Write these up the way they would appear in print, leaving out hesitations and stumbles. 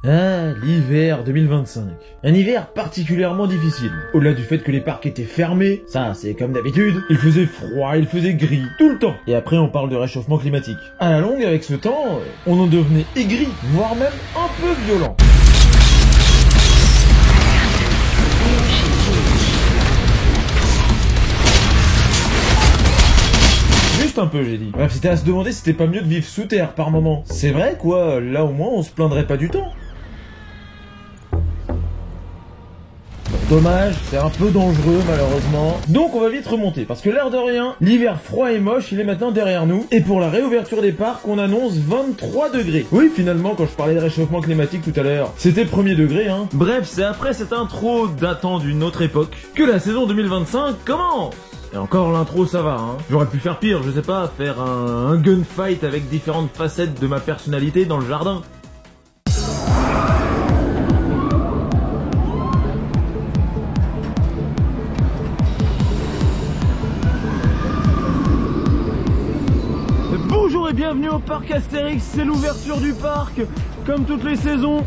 Ah, l'hiver 2025. Un hiver particulièrement difficile. Au-delà du fait que les parcs étaient fermés, ça c'est comme d'habitude, il faisait froid, il faisait gris, tout le temps. Et après on parle de réchauffement climatique. À la longue, avec ce temps, on en devenait aigri, voire même un peu violent. Juste un peu, j'ai dit. Bref, c'était à se demander si c'était pas mieux de vivre sous terre par moment. C'est vrai, quoi, là au moins on se plaindrait pas du temps. Dommage, c'est un peu dangereux malheureusement. Donc on va vite remonter, parce que l'air de rien, l'hiver froid et moche, il est maintenant derrière nous. Et pour la réouverture des parcs, on annonce 23 degrés. Oui, finalement, quand je parlais de réchauffement climatique tout à l'heure, c'était 1er degré, hein. Bref, c'est après cette intro datant d'une autre époque que la saison 2025 commence. Et encore l'intro ça va, hein. J'aurais pu faire pire, je sais pas, faire un gunfight avec différentes facettes de ma personnalité dans le jardin. Bonjour et bienvenue au parc Astérix, c'est l'ouverture du parc. Comme toutes les saisons,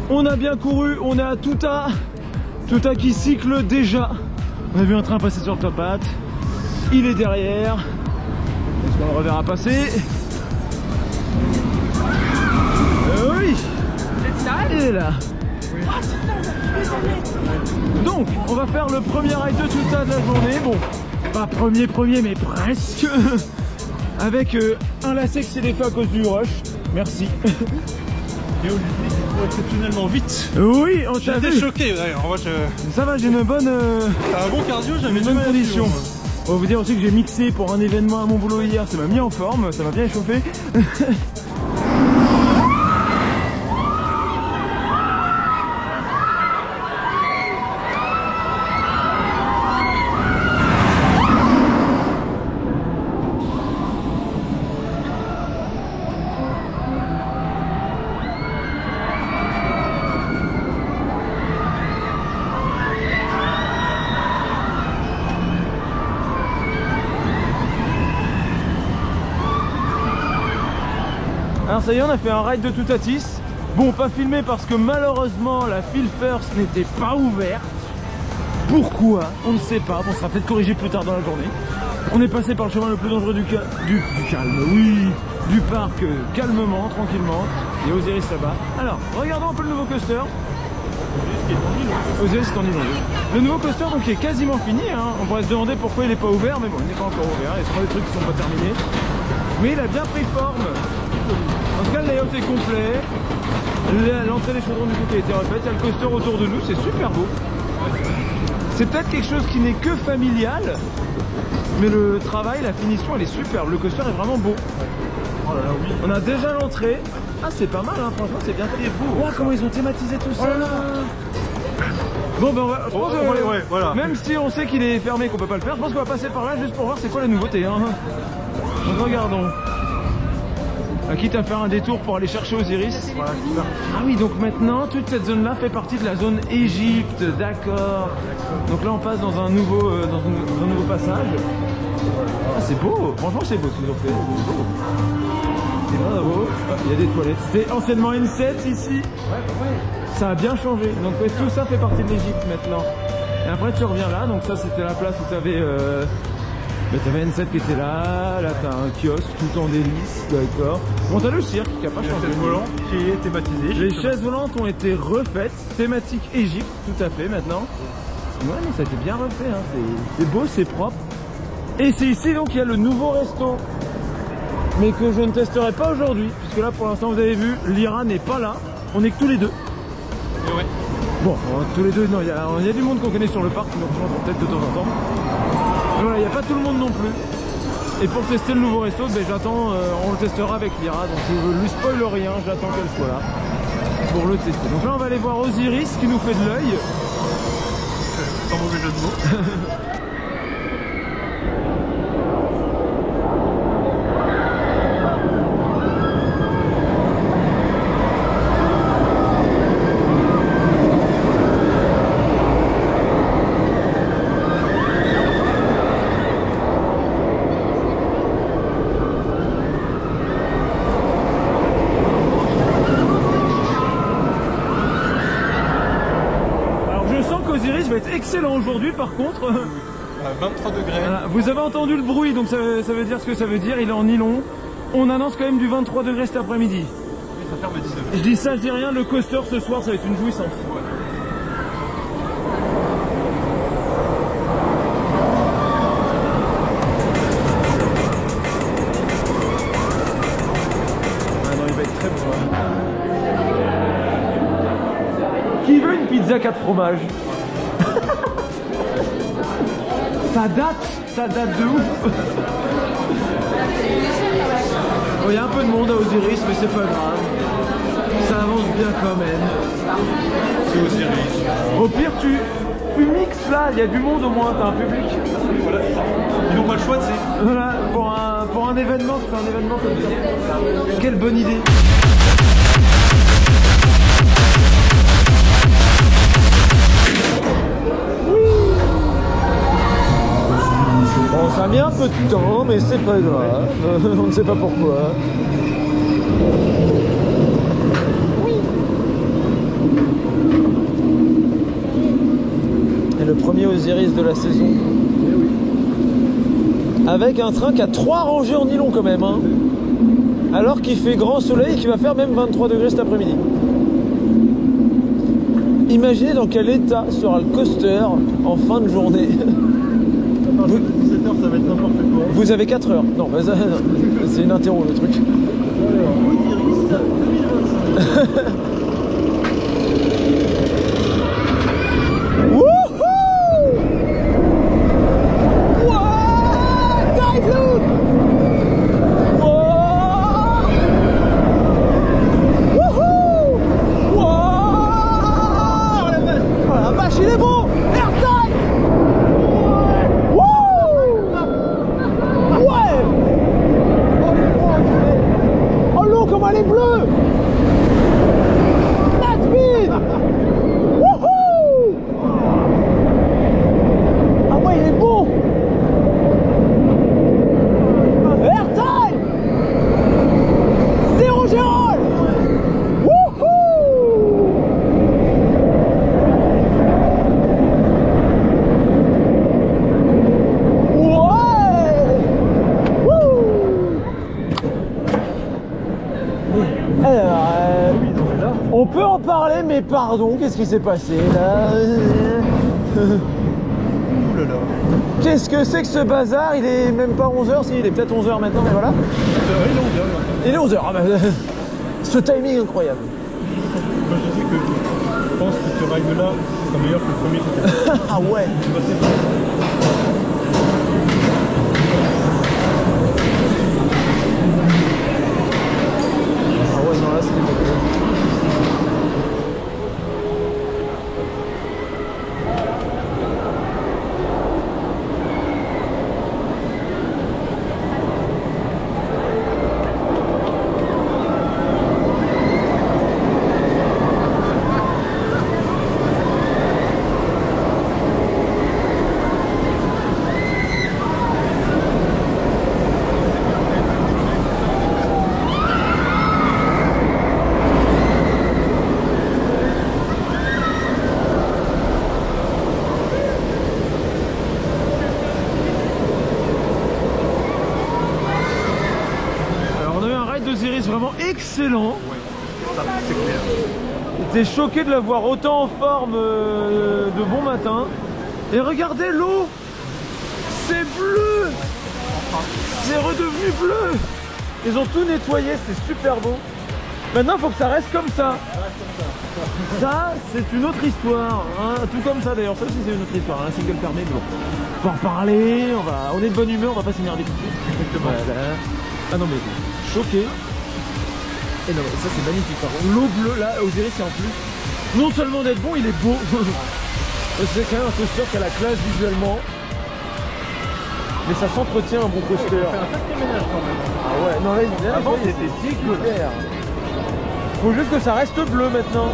on a bien couru, on est à Touta qui cycle déjà. On a vu un train passer sur le top hat, il est derrière, est-ce qu'on le reverra passer? Oui, il est là. Donc, on va faire le premier ride de Touta de la journée, bon, pas premier mais presque. Avec un lacet qui s'est défait à cause du rush, merci. Et Olivier qui court exceptionnellement vite. Oui, on t'a vu. J'étais choqué d'ailleurs. Moi, Ça va, j'ai une bonne t'as un bon cardio, j'avais bonne condition. On va vous dire aussi que j'ai mixé pour un événement à mon boulot hier, ça m'a mis en forme, ça m'a bien échauffé. Alors ça y est, on a fait un ride de Toutatis. Bon, pas filmé parce que malheureusement la Feel First n'était pas ouverte. Pourquoi? On ne sait pas, on sera peut-être corrigé plus tard dans la journée. On est passé par le chemin le plus dangereux du calme, oui, du parc, calmement, tranquillement. Il y a Osiris là-bas. Alors, regardons un peu le nouveau coaster. Osiris est en île. Le nouveau coaster donc qui est quasiment fini, hein. On pourrait se demander pourquoi il n'est pas ouvert, mais bon, il n'est pas encore ouvert, il y a sûrement des trucs qui ne sont pas terminés. Mais il a bien pris forme. En tout cas, le layout est complet. L'entrée des chaudrons du coup qui a été refaite. Il y a le coaster autour de nous, c'est super beau. C'est peut-être quelque chose qui n'est que familial, mais le travail, la finition, elle est superbe. Le coaster est vraiment beau. Oh là là, oui. On a déjà l'entrée. Ah, c'est pas mal, hein. Franchement, c'est bien fait. Oh, comment ils ont thématisé tout ça. Oh là là. Bon, ben on va. Je pense ouais, voilà. Même si on sait qu'il est fermé, qu'on peut pas le faire, je pense qu'on va passer par là juste pour voir c'est quoi la nouveauté. Hein. Donc regardons. Quitte à faire un détour pour aller chercher Osiris. Voilà, ah oui, donc maintenant toute cette zone là fait partie de la zone Égypte, d'accord. Donc là on passe dans un nouveau, passage. Ah, c'est beau, franchement c'est beau ce qu'ils ont fait. C'est beau. C'est beau. Ah, il y a des toilettes. C'était anciennement N7 ici. Ça a bien changé. Donc ouais, tout ça fait partie de l'Égypte maintenant. Et après tu reviens là, donc ça c'était la place où tu avais. T'avais N7 qui était là t'as un kiosque tout en délice, d'accord. Bon, t'as le cirque qui a pas changé. Le volant qui est thématisé. Les chaises volantes ont été refaites, thématique Égypte, tout à fait maintenant. Ouais, mais ça a été bien refait, hein. C'est beau, c'est propre. Et c'est ici donc il y a le nouveau resto, mais que je ne testerai pas aujourd'hui, puisque là pour l'instant vous avez vu, Lyra n'est pas là, on est que tous les deux. Et ouais. Bon, tous les deux, non, il y a du monde qu'on connaît sur le parc, qui nous rejoint peut-être de temps en temps. Voilà, il n'y a pas tout le monde non plus. Et pour tester le nouveau resto, ben, j'attends, on le testera avec Lyra, donc je lui spoil rien, j'attends qu'elle soit là pour le tester. Donc là on va aller voir Osiris qui nous fait de l'œil. Sans mauvais jeu de mots. Osiris va être excellent aujourd'hui par contre. 23 degrés. Voilà. Vous avez entendu le bruit, donc ça veut dire ce que ça veut dire, il est en nylon. On annonce quand même du 23 degrés cet après-midi. Ça ferme à 19. Je dis ça, je dis rien, le coaster ce soir ça va être une jouissance. Ah non, il va être très bon. Qui veut une pizza 4 fromages? Ça date de ouf. Bon, il y a un peu de monde à Osiris, mais c'est pas grave. Ça avance bien quand même. C'est Osiris. Au pire, tu mixes là, il y a du monde au moins, t'as un public. Voilà, c'est ça. Ils n'ont pas le choix, tu sais. Voilà, pour un événement, c'est un événement comme ça. Quelle bonne idée. Bon, ça a mis un peu de temps, mais c'est pas grave. On ne sait pas pourquoi. Et le premier Osiris de la saison. Avec un train qui a 3 rangées en nylon quand même. Hein. Alors qu'il fait grand soleil et qu'il va faire même 23 degrés cet après-midi. Imaginez dans quel état sera le coaster en fin de journée. À partir de 17h, ça va être n'importe quoi. Vous avez 4 heures. Non, bah c'est une interro le truc. Osiris 2025. On peut en parler, mais pardon, qu'est-ce qui s'est passé là? Oulala. Qu'est-ce que c'est que ce bazar? Il est même pas 11h, si, il est peut-être 11h maintenant, mais voilà. Il est 11h, ah bah, ce timing incroyable. Moi je sais que je pense que ce ride-là sera meilleur que le premier que tu Ah ouais. Ah ouais, non, là c'était pas cool. Vraiment excellent. Ouais, ça c'est clair. J'étais choqué de la voir autant en forme de bon matin. Et regardez l'eau, c'est bleu, c'est redevenu bleu. Ils ont tout nettoyé, c'est super beau. Maintenant il faut que ça reste comme ça. Ça c'est une autre histoire, hein. Tout comme ça d'ailleurs, ça aussi c'est une autre histoire, un single fermé, mais bon. On va en parler, on est de bonne humeur, on va pas s'énerver tout de suite. Exactement. Voilà. Ah non mais choqué. Et non mais ça c'est magnifique par contre. L'eau bleue là, Osiris c'est en plus. Non seulement d'être bon, il est beau. C'est quand même un coaster qui a la classe visuellement. Mais ça s'entretient un bon coaster. On fait un sacré ménage quand même. Ah ouais, non là, Avant c'était super. Faut juste que ça reste bleu maintenant.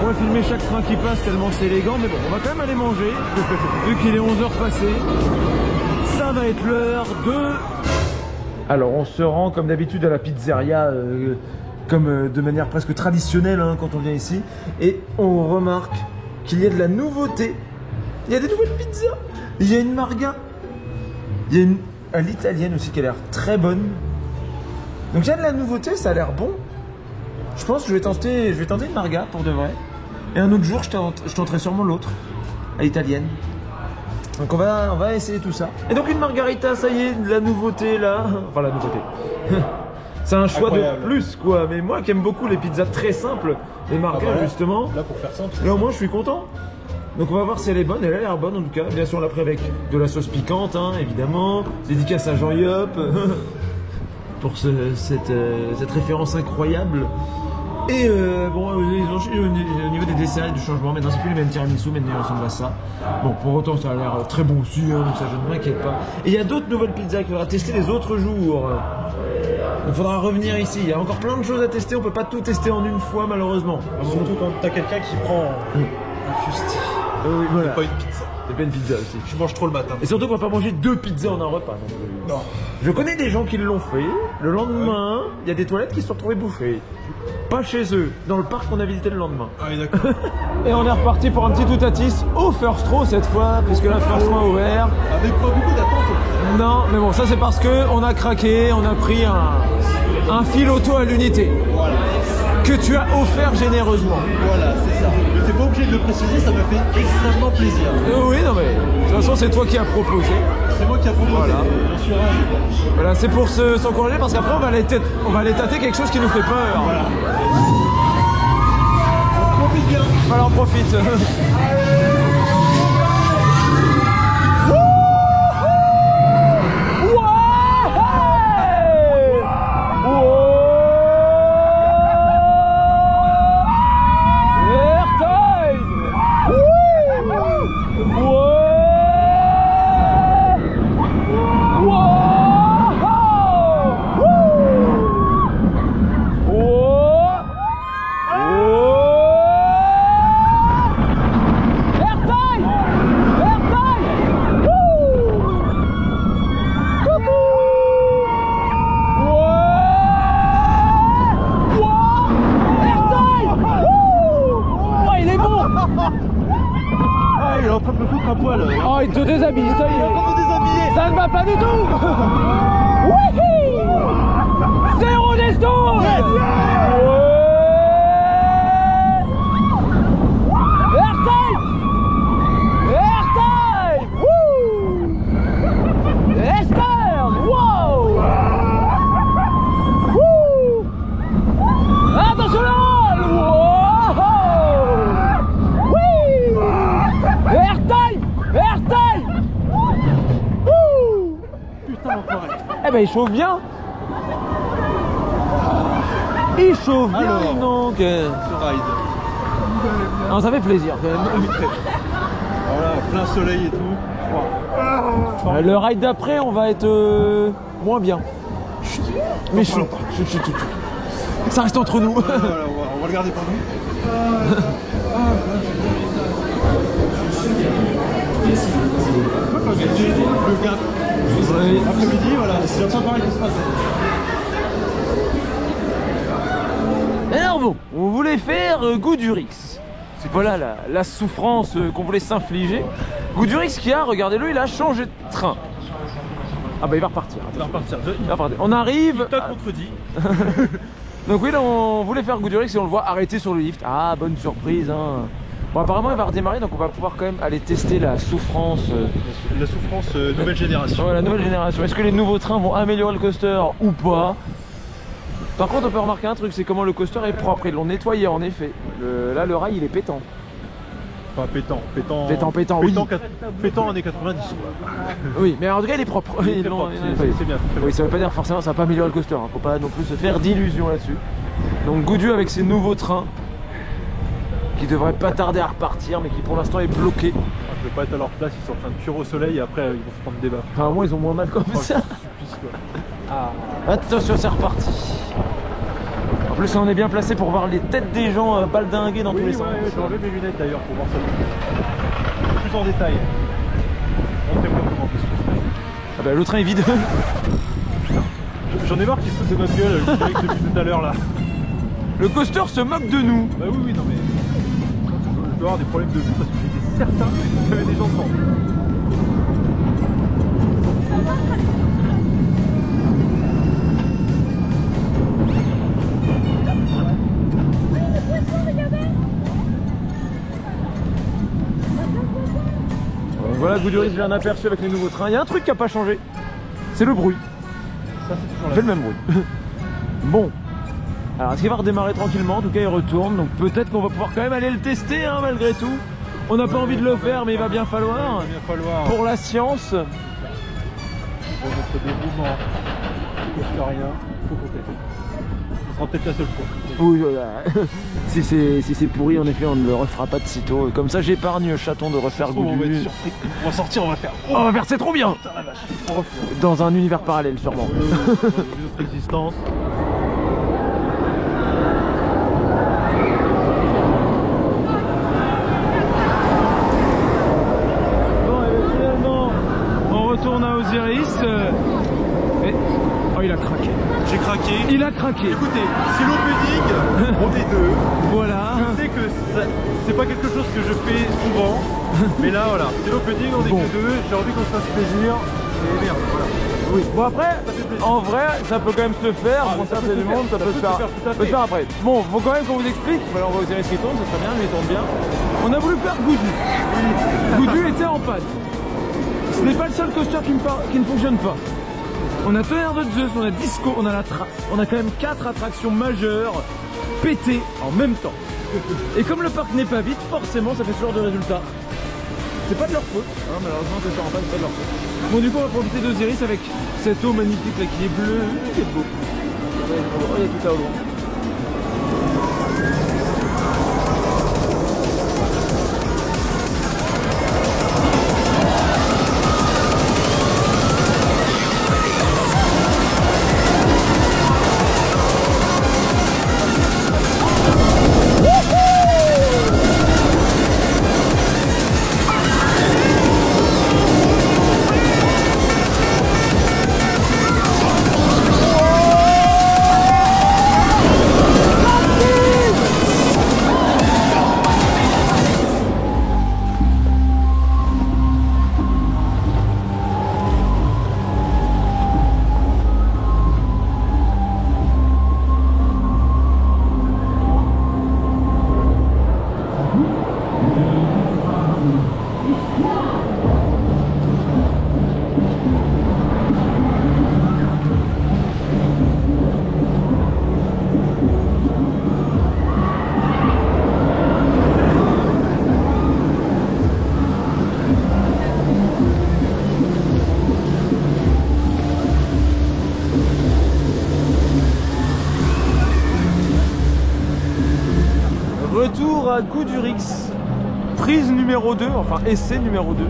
pourrait filmer chaque train qui passe tellement c'est élégant, mais bon, on va quand même aller manger, vu qu'il est 11h passé. Ça va être l'heure de... Alors on se rend comme d'habitude à la pizzeria, de manière presque traditionnelle hein, quand on vient ici. Et on remarque qu'il y a de la nouveauté. Il y a des nouvelles pizzas. Il y a une marga. Il y a une à l'italienne aussi qui a l'air très bonne. Donc il y a de la nouveauté, ça a l'air bon. Je pense que je vais tenter une marga pour de vrai. Et un autre jour, je tenterai sûrement l'autre, à l'italienne. Donc on va essayer tout ça. Et donc une margarita, ça y est, de la nouveauté là. Enfin la nouveauté. C'est un choix incroyable. De plus quoi. Mais moi qui aime beaucoup les pizzas très simples, les margas justement. Là pour faire simple. Et au moins je suis content. Donc on va voir si elle est bonne, elle a l'air bonne en tout cas. Bien sûr on l'a pris avec de la sauce piquante hein, évidemment. Dédicace à Jean Yop pour cette référence incroyable. Et bon, au niveau des desserts et du changement, maintenant c'est plus les mêmes tiramisu, maintenant il ressemble à ça. Bon, pour autant ça a l'air très bon aussi, hein, donc ça je ne m'inquiète pas. Et il y a d'autres nouvelles pizzas qu'il faudra tester les autres jours. Il faudra revenir ici, il y a encore plein de choses à tester, on peut pas tout tester en une fois malheureusement. Surtout quand t'as quelqu'un qui prend un fusti. Oui, voilà. C'est pas une pizza. C'est pas une pizza aussi. Je mange trop le matin. Et surtout qu'on va pas manger 2 pizzas en un repas. Non. Je connais des gens qui l'ont fait. Le lendemain, il y a des toilettes qui se sont retrouvées bouffées. Pas chez eux, dans le parc qu'on a visité le lendemain. Ah oui, d'accord. Et on est reparti pour un petit toutatis au First Row cette fois, puisque la First Row a ouvert. Avec pas beaucoup d'attente. Non, mais bon, ça c'est parce que on a craqué, on a pris un fil auto à l'unité. Voilà. Que tu as offert généreusement. Voilà, c'est ça. T'es pas obligé de le préciser, ça me fait extrêmement plaisir. Oui, non mais, de toute façon c'est toi qui as proposé. C'est moi qui ai proposé, voilà. J'en suis ravi. Voilà, c'est pour s'encourager parce qu'après on va aller tâter quelque chose qui nous fait peur. Voilà. On profite bien. Voilà, on profite. Oh, il te déshabille, ça y est. Ça ne va pas du tout. Oui. Zéro deston. Attention là. Eh ben il chauffe bien. Il chauffe bien. Alors, donc. Ce ride. Non, ça fait plaisir quand même. Voilà, plein soleil et tout. Le ride d'après, on va être moins bien. Mais chut. Ça reste entre nous. Voilà, on va le garder pour nous. Le gars. Après-midi, voilà, c'est pas pareil que ce matin. Alors bon, on voulait faire Goudurix. Voilà la souffrance qu'on voulait s'infliger. Goudurix qui a, regardez-le, il a changé de train. Ah bah il va repartir. Il va repartir. On arrive. T'as contredit. Donc oui, là on voulait faire Goudurix et on le voit arrêter sur le lift. Ah, bonne surprise hein. Bon, apparemment il va redémarrer, donc on va pouvoir quand même aller tester la souffrance. La souffrance nouvelle génération. Ouais, la nouvelle génération. Est-ce que les nouveaux trains vont améliorer le coaster ou pas? Par contre on peut remarquer un truc, c'est comment le coaster est propre. Ils l'ont nettoyé en effet. Là le rail il est pétant. Enfin pétant. Oui. Pétant années 90 quoi. Oui, mais en tout cas il est propre. C'est bien. Oui, ça veut pas dire forcément ça va pas améliorer le coaster, hein. Faut pas non plus se faire d'illusions là-dessus. Donc Goudu avec ses nouveaux trains qui devrait pas tarder à repartir mais qui pour l'instant est bloqué. Je vais pas être à leur place, ils sont en train de cuire au soleil et après ils vont se prendre des bains. Enfin moi ils ont moins mal comme ça. Supplice, quoi. Ah. Attention, c'est reparti. En plus, on est bien placé pour voir les têtes des gens baldinguer dans tous les sens. J'ai enlevé mes lunettes d'ailleurs pour voir ça plus en détail. Montrez-moi comment ça se passe. Ah bah, le train est vide. J'en ai marre qu'ils se foutent de notre gueule depuis tout à l'heure là. Le coaster se moque de nous. Bah oui, non mais. Je dois avoir des problèmes de vue parce que j'étais certain qu'il y avait des gens devant. Voilà, Gouduris, j'ai un aperçu avec les nouveaux trains. Il y a un truc qui n'a pas changé, c'est le bruit. Ça, c'est toujours Il fait le même bruit. Bon, alors est-ce qu'il va redémarrer tranquillement? En tout cas, il retourne, donc peut-être qu'on va pouvoir quand même aller le tester, hein, malgré tout. On n'a pas envie de le faire, mais il va bien falloir. Il va bien falloir. Pour la science. Pour notre dévouement, il ne rien, il faut compter. Ce sera peut-être la seule fois. Oui, si c'est pourri, en effet, on ne le refera pas de sitôt. Comme ça, j'épargne Chaton de refaire On va être Goudu. surpris. On va sortir, on va faire. On va faire, c'est trop bien. Putain la vache, on refait. Dans un univers parallèle, sûrement. Notre existence. Bon, et bien, finalement, on retourne à Osiris. Oh, il a craqué. J'ai craqué. Il a craqué. Écoutez, c'est l'opening, on est deux. Voilà. Je sais que c'est pas quelque chose que je fais souvent, mais là voilà, c'est l'opening, on est Bon. que deux, j'ai envie qu'on se fasse plaisir, et merde, voilà. Oui. Bon, après, en vrai, ça peut quand même se faire. Ah, Bon, ça ça peut fait se du faire, monde, ça ça peut se faire. tout à Peut se fait. faire après. Bon, faut quand même qu'on vous explique. Voilà, on va Osiris qui tourne, ça serait bien, mais il tourne bien. On a voulu faire Goudu. Goudu était en panne. Ce n'est pas le seul coaster qui ne fonctionne pas. On a Tonnerre de Zeus, on a Disco, on a la Trace. On a quand même 4 attractions majeures pétées en même temps. Et comme le parc n'est pas vide, forcément ça fait ce genre de résultat. C'est pas de leur faute, hein, malheureusement que ça en panne, c'est pas de leur faute. Bon, du coup on va profiter d'Osiris avec cette eau magnifique là qui est bleue, qui est beau. Oh, il y a tout ça au loin. Retour à Gouduris, prise numéro 2, enfin essai numéro 2.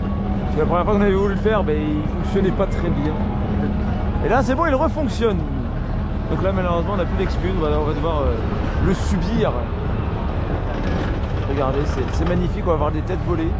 C'est la première fois qu'on avait voulu le faire, mais il fonctionnait pas très bien. Et là c'est bon, il refonctionne. Donc là malheureusement on n'a plus d'excuses, on va devoir le subir. Regardez, c'est magnifique, on va avoir des têtes volées.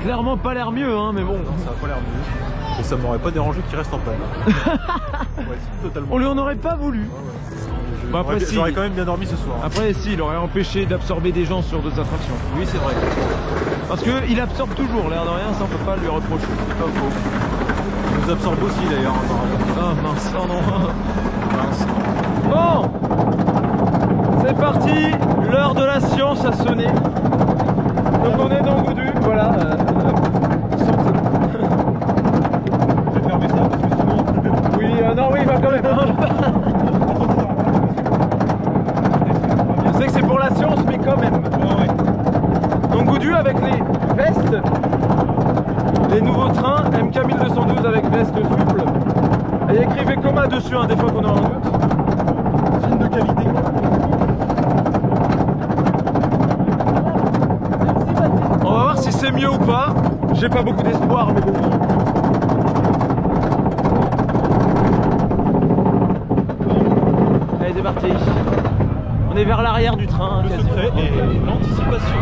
Clairement pas l'air mieux, hein, mais bon. Non, ça a pas l'air mieux. Et ça m'aurait pas dérangé qu'il reste en panne. Ouais, totalement. On lui en aurait pas voulu. Bon, après, si. J'aurais quand même bien dormi ce soir. Après, si, il aurait empêché d'absorber des gens sur d'autres attractions. Oui, c'est vrai. Parce qu'il absorbe toujours, l'air de rien, ça on peut pas lui reprocher. C'est pas faux. Il nous absorbe aussi d'ailleurs. Ah mince, oh non. Mince. Bon, c'est parti. L'heure de la science a sonné. Donc on est dans Goudu, voilà. Santé. Je vais fermer ça parce que sinon. Oui, non, oui, il va quand même. Je sais que c'est pour la science, mais quand même. Ouais. Donc Goudu avec les vestes, les nouveaux trains MK 1212 avec veste souple. Et il y a écrit Vekoma dessus, hein, des fois qu'on a un doute. Signe de qualité. On va voir si c'est mieux ou pas. J'ai pas beaucoup d'espoir, mais bon. Allez, c'est parti. On est vers l'arrière du train. Le quasiment. secret est l'anticipation.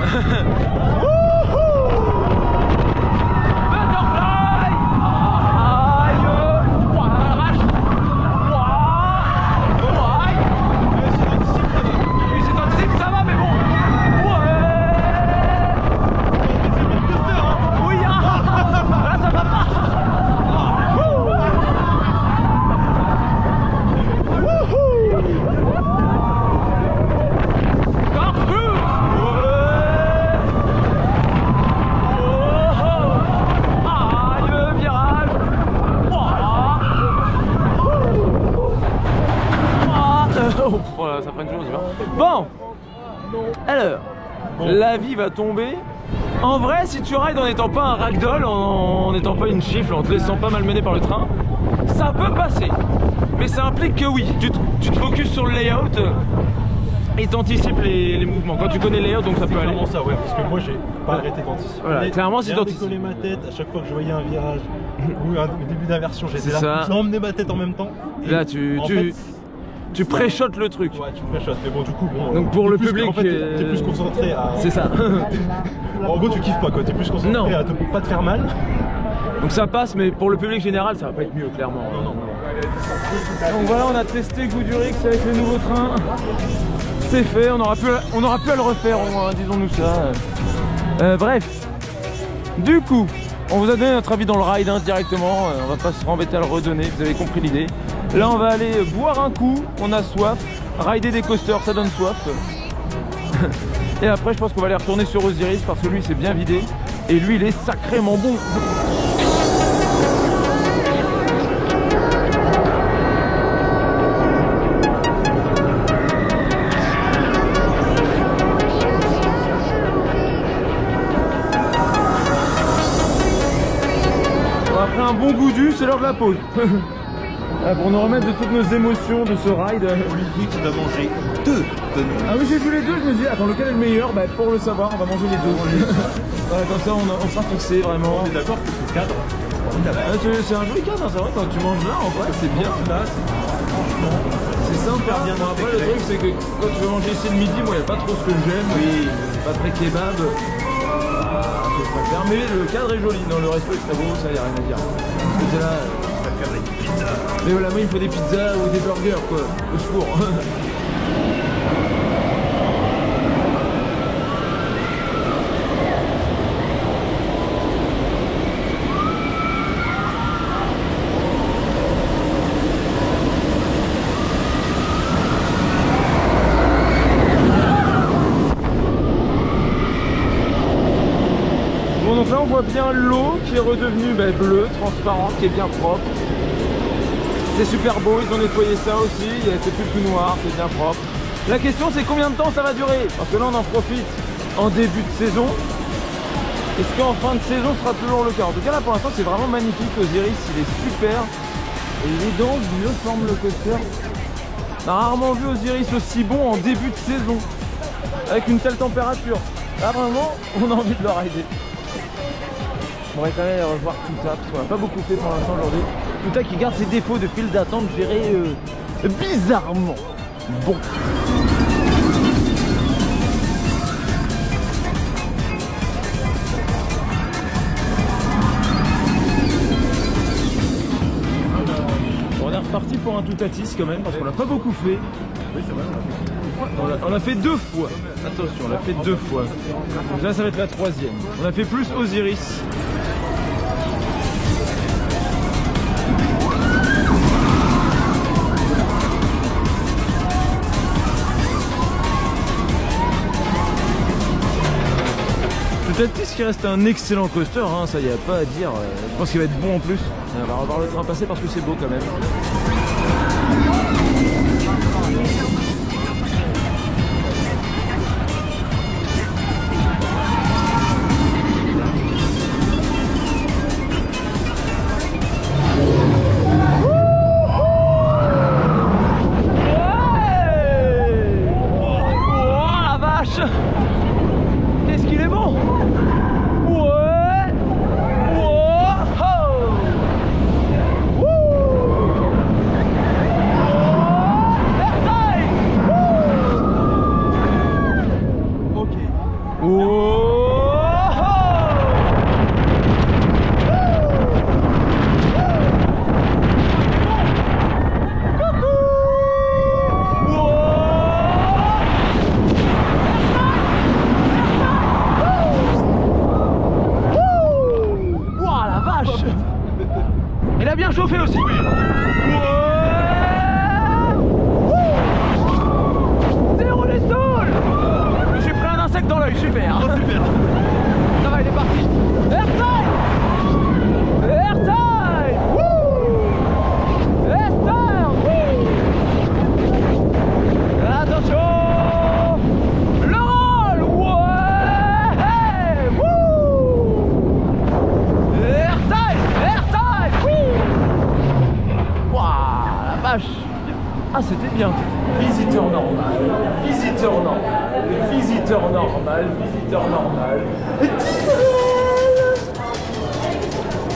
Voilà, ça prend une chose. Bon, alors, la vie va tomber. En vrai, si tu rides en n'étant pas un ragdoll, en n'étant pas une gifle, en te laissant pas malmener par le train, ça peut passer. Mais ça implique que oui, tu te focuses sur le layout et t'anticipes les mouvements. Quand tu connais le layout, donc ça peut aller. C'est clairement ça, ouais, parce que moi j'ai pas arrêté d'anticiper. Voilà, clairement, si t'anticipes. J'ai décollé ma tête à chaque fois que je voyais un virage ou un début d'inversion, j'étais là. ça. J'ai emmené ma tête en même temps. Et Là, en fait, tu préchotes le truc. ouais, tu préchotes, mais bon, du coup, bon. Donc pour le plus, public, en fait, t'es plus concentré à. C'est ça. En gros, tu kiffes pas quoi, t'es plus concentré Non. à pas te faire mal. Donc ça passe, mais pour le public général, ça va pas être mieux, clairement. Non, non. Donc voilà, on a testé Goudurix avec le nouveau train. C'est fait, on aura pu à le refaire au moins, disons-nous ça. Bref, du coup, on vous a donné notre avis dans le ride hein, directement. On va pas se embêter à le redonner, vous avez compris l'idée. Là, on va aller boire un coup, on a soif. Rider des coasters, ça donne soif. Et après, je pense qu'on va aller retourner sur Osiris parce que lui, c'est bien vidé. Et lui, il est sacrément bon. Après un bon Goudu, c'est l'heure de la pause. Pour nous remettre de toutes nos émotions de ce ride. Olivier qui va manger 2 tonnes. Ah oui, j'ai vu les deux, je me dis, attends, lequel est le meilleur? Bah, pour le savoir, on va manger les deux. Voilà, comme ça, on sera fixé vraiment. On est d'accord que ce cadre, C'est un joli cadre, hein, c'est vrai, quand tu manges là, en vrai, c'est bien. là, franchement, C'est sympa. bien Bon, après, le truc, c'est que quand tu veux manger ici le midi, moi, il n'y a pas trop ce que j'aime. Oui, pas très kebab. Je préfère. Mais le cadre est joli. Non, le resto est très beau, ça, il n'y a rien à dire. Parce que là. Mais voilà, moi il me faut des pizzas ou des burgers quoi, au secours. Bon donc là on voit bien l'eau qui est redevenue bleue, transparente, qui est bien propre. C'est super beau, ils ont nettoyé ça aussi, c'est plus tout noir, c'est bien propre. La question c'est combien de temps ça va durer? Parce que là on en profite en début de saison. Est-ce qu'en fin de saison ce sera toujours le cas? En tout cas là pour l'instant c'est vraiment magnifique, Osiris il est super. Et les dents bleues forment le coaster. On a rarement vu Osiris aussi bon en début de saison. Avec une telle température. Là vraiment on a envie de le rider. On va quand même revoir tout ça parce qu'on n'a pas beaucoup fait pour l'instant aujourd'hui. Tout ça qui garde ses défauts de file d'attente gérés bizarrement. Bon. On est reparti pour un Toutatis quand même parce qu'on l'a pas beaucoup fait. oui, c'est vrai, On l'a fait 2 fois. Attention, on l'a fait 2 fois. Donc là, ça va être la 3e. On a fait plus Osiris. Peut-être qu'il reste un excellent coaster, hein, ça y a pas à dire. Je pense qu'il va être bon en plus. On va revoir le train passer parce que c'est beau quand même. Qu'est-ce qu'il est bon! Ouais! Wow! Ok. Il a bien chauffé aussi. Zéro les stalls. Je me suis pris un insecte dans l'œil, super. Oh, super. Ça va, il est parti. Airtime. Airtime. Airtime. Attention. Le roll. Ouais. Airtime. Airtime. Waouh, la vache. Ah, c'était bien. Visiteur normal, visiteur normal, visiteur normal, visiteur normal.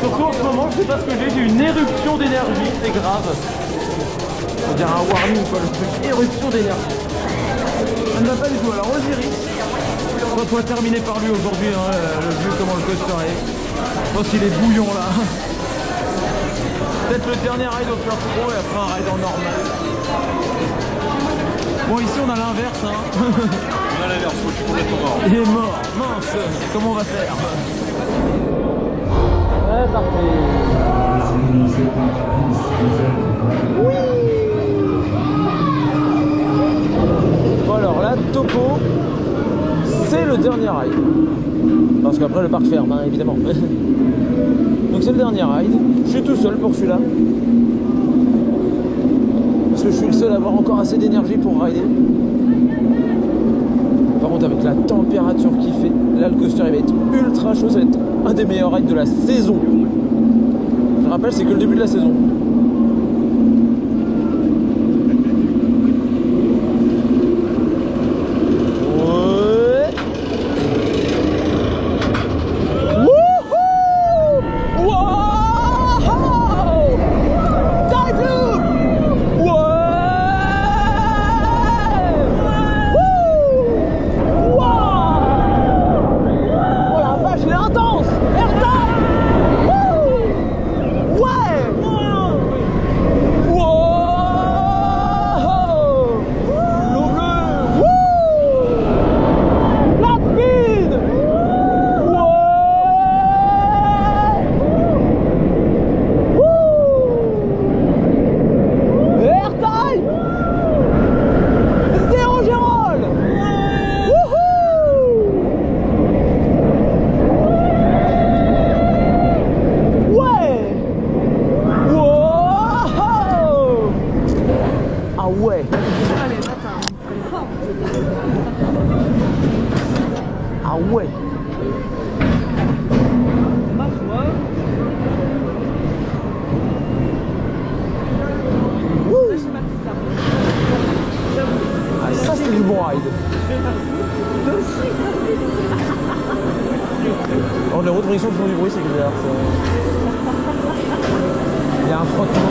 Surtout en ce moment, je sais pas ce que j'ai une éruption d'énergie, c'est grave. On dirait un warning quoi, le truc, éruption d'énergie. Ça ne va pas du tout. Alors Osiris, on va terminer par lui aujourd'hui, hein, le vieux comment le coaster est. Je pense qu'il est bouillon là. Peut-être le dernier ride au First Pro et après un ride en normal. Bon, ici on a l'inverse. Hein. On a l'inverse, je suis complètement mort. Il est mort, mince. Comment on va faire? Ouais, parfait. Oui. Bon alors là, topo, c'est le dernier ride. Parce qu'après le parc ferme, hein, évidemment. Donc c'est le dernier ride. Je suis tout seul pour celui-là. Parce que je suis le seul à avoir encore assez d'énergie pour rider. Par contre avec la température qu'il fait, là le coaster il va être ultra chaud, ça va être un des meilleurs rides de la saison. Je rappelle, c'est que le début de la saison. Alors les reproductions qui font du bruit, c'est bizarre. Il y a un frottement.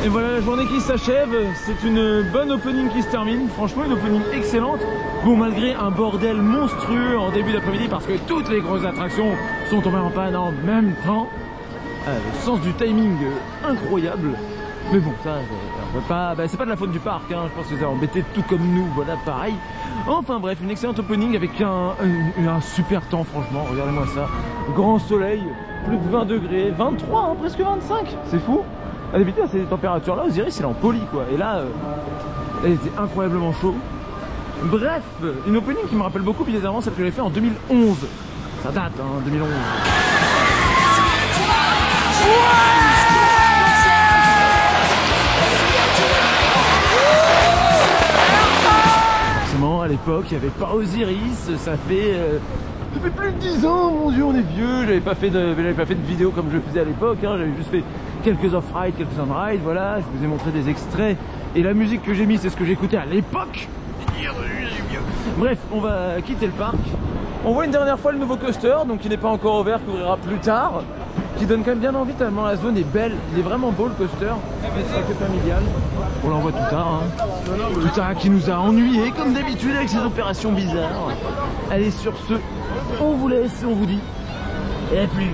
Et voilà la journée qui s'achève, c'est une bonne opening qui se termine, franchement une opening excellente. Bon, malgré un bordel monstrueux en début d'après-midi parce que toutes les grosses attractions sont tombées en panne en même temps. Le sens du timing incroyable. Mais bon, ça, on peut pas, c'est pas de la faute du parc, hein. Je pense que ça a embêté tout comme nous, voilà, pareil. Enfin bref, une excellente opening avec un super temps, franchement, regardez-moi ça. Grand soleil, plus de 20 degrés, 23, hein, presque 25, c'est fou. À d'habitude, à ces températures-là, Osiris, il est en poli, quoi. Et là, il était incroyablement chaud. Bref, une opening qui me rappelle beaucoup bizarrement celle que j'ai fait en 2011. Ça date, hein, 2011. Forcément, à l'époque, il n'y avait pas Osiris, ça fait plus de 10 ans, mon Dieu, on est vieux. J'avais pas fait de vidéo comme je faisais à l'époque, hein. J'avais juste fait quelques off-ride, quelques on-ride, voilà. Je vous ai montré des extraits. Et la musique que j'ai mise, c'est ce que j'écoutais à l'époque. Bref, on va quitter le parc. On voit une dernière fois le nouveau coaster, donc il n'est pas encore ouvert, qui ouvrira plus tard. Qui donne quand même bien envie, tellement la zone est belle. Il est vraiment beau le coaster. C'est que familial. On l'envoie tout tard, hein. Tout tard qui nous a ennuyés, comme d'habitude, avec ses opérations bizarres. Allez, sur ce, on vous laisse et on vous dit. Et à plus.